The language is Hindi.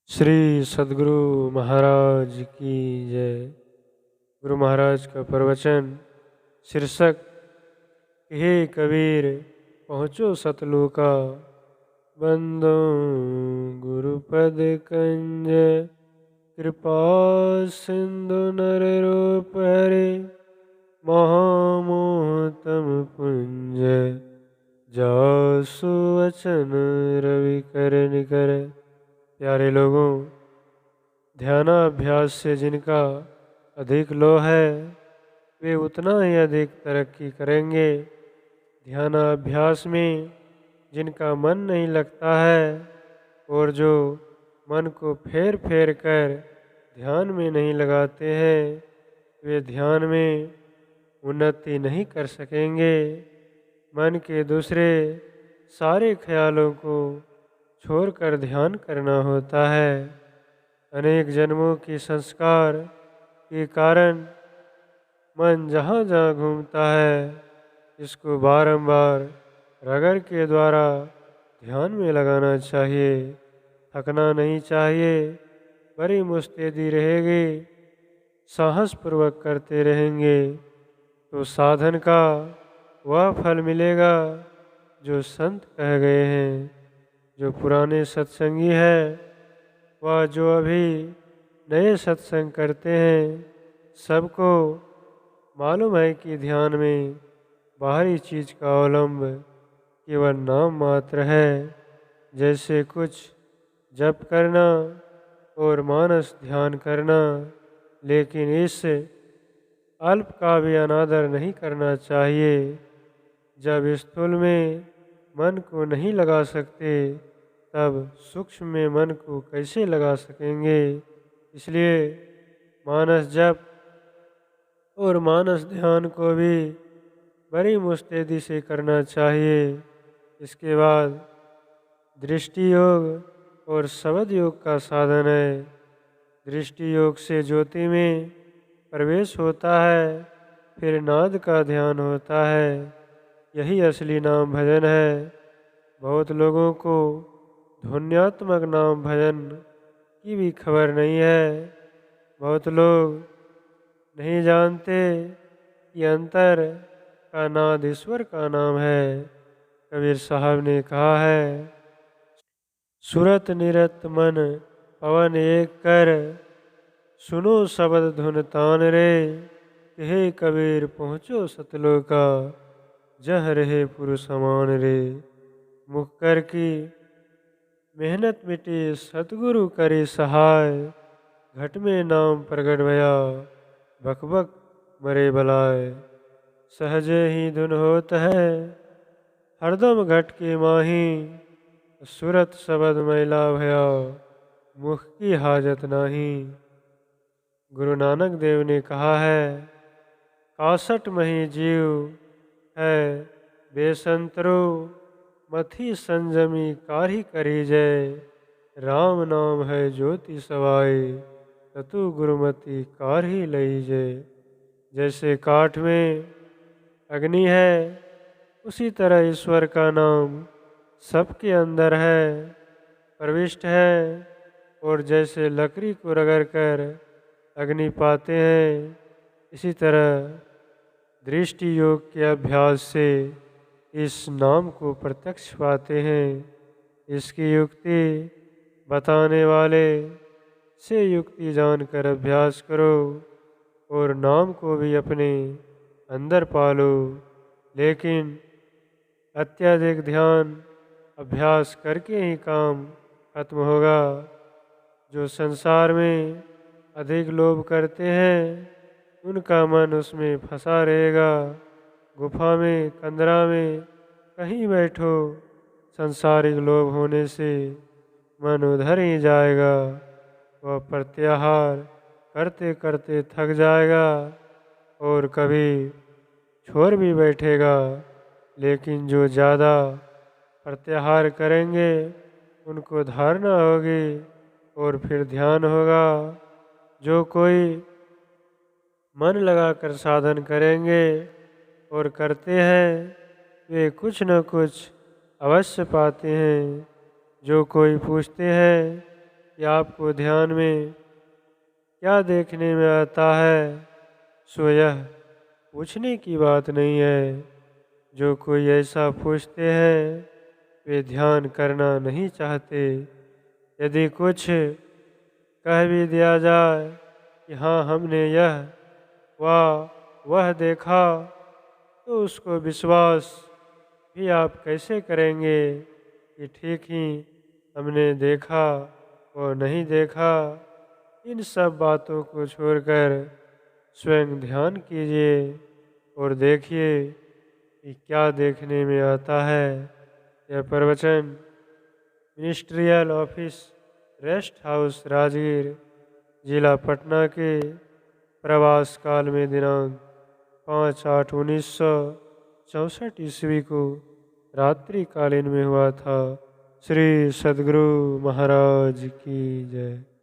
श्री सद्गुरु महाराज की जय। गुरु महाराज का प्रवचन। शीर्षक: हे कबीर पहुँचो सतलोका, बंदो गुरुपद कंज। कृपा सिंधु नर रूप हरे, महामोहतम पुंज। जासु वचन रवि कर निकर। प्यारे लोगों, ध्यानाभ्यास से जिनका अधिक लोभ है वे उतना ही अधिक तरक्की करेंगे। ध्यानाभ्यास में जिनका मन नहीं लगता है और जो मन को फेर फेर कर ध्यान में नहीं लगाते हैं वे ध्यान में उन्नति नहीं कर सकेंगे। मन के दूसरे सारे ख्यालों को छोड़कर ध्यान करना होता है। अनेक जन्मों की संस्कार के कारण मन जहाँ जहाँ घूमता है इसको बारंबार रगड़ के द्वारा ध्यान में लगाना चाहिए। थकना नहीं चाहिए, बड़ी मुस्तैदी रहेगी। साहस पूर्वक करते रहेंगे तो साधन का वह फल मिलेगा जो संत कह गए हैं। जो पुराने सत्संगी है वह जो अभी नए सत्संग करते हैं सबको मालूम है कि ध्यान में बाहरी चीज का अवलंब केवल नाम मात्र है। जैसे कुछ जप करना और मानस ध्यान करना, लेकिन इस अल्प का भी अनादर नहीं करना चाहिए। जब स्थूल में मन को नहीं लगा सकते तब सूक्ष्म में मन को कैसे लगा सकेंगे। इसलिए मानस जप और मानस ध्यान को भी बड़ी मुस्तैदी से करना चाहिए। इसके बाद दृष्टि योग और शब्द योग का साधन है। दृष्टि योग से ज्योति में प्रवेश होता है, फिर नाद का ध्यान होता है। यही असली नाम भजन है। बहुत लोगों को ध्वन्यात्मक नाम भजन की भी खबर नहीं है। बहुत लोग नहीं जानते कि अंतर का नाद ईश्वर का नाम है। कबीर साहब ने कहा है, सुरत निरत मन पवन एक कर, सुनो शब्द धुन तान रे। हे कबीर पहुँचो सतलोका, जह रहे पुरुष समान रे। मुख कर की मेहनत मिटी सतगुरु करे सहाय, घट में नाम प्रगट भया बक बक मरे बलाय। सहजे ही धुन होत है हरदम घट के माही, सुरत शब्द मैला भया मुख की हाजत नाही। गुरु नानक देव ने कहा है, 61 मही जीव है बेसंतरो, मथी संजमी कारी करी जय। राम नाम है ज्योति सवाई, ततु गुरुमति कारही लई जय। जैसे काठ में अग्नि है उसी तरह ईश्वर का नाम सबके अंदर है, प्रविष्ट है। और जैसे लकड़ी को रगड़ कर अग्नि पाते हैं, इसी तरह दृष्टि योग के अभ्यास से इस नाम को प्रत्यक्ष पाते हैं। इसकी युक्ति बताने वाले से युक्ति जानकर अभ्यास करो और नाम को भी अपने अंदर पालो। लेकिन अत्यधिक ध्यान अभ्यास करके ही काम खत्म होगा। जो संसार में अधिक लोभ करते हैं उनका मन उसमें फंसा रहेगा। गुफा में, कंदरा में कहीं बैठो, संसारिक लोभ होने से मन उधर ही जाएगा। वह प्रत्याहार करते करते थक जाएगा और कभी छोड़ भी बैठेगा। लेकिन जो ज़्यादा प्रत्याहार करेंगे उनको धारणा होगी और फिर ध्यान होगा। जो कोई मन लगाकर साधन करेंगे और करते हैं वे कुछ न कुछ अवश्य पाते हैं। जो कोई पूछते हैं कि आपको ध्यान में क्या देखने में आता है, सो यह पूछने की बात नहीं है। जो कोई ऐसा पूछते हैं वे ध्यान करना नहीं चाहते। यदि कुछ कह भी दिया जाए कि हाँ हमने यह वह देखा, तो उसको विश्वास भी आप कैसे करेंगे कि ठीक ही हमने देखा और नहीं देखा। इन सब बातों को छोड़कर स्वयं ध्यान कीजिए और देखिए कि क्या देखने में आता है। यह प्रवचन ministerial office rest house Rajgir जिला पटना के प्रवास काल में दिनांक 5/8/1964 ईस्वी को रात्रिकालीन में हुआ था। श्री सद्गुरु महाराज की जय।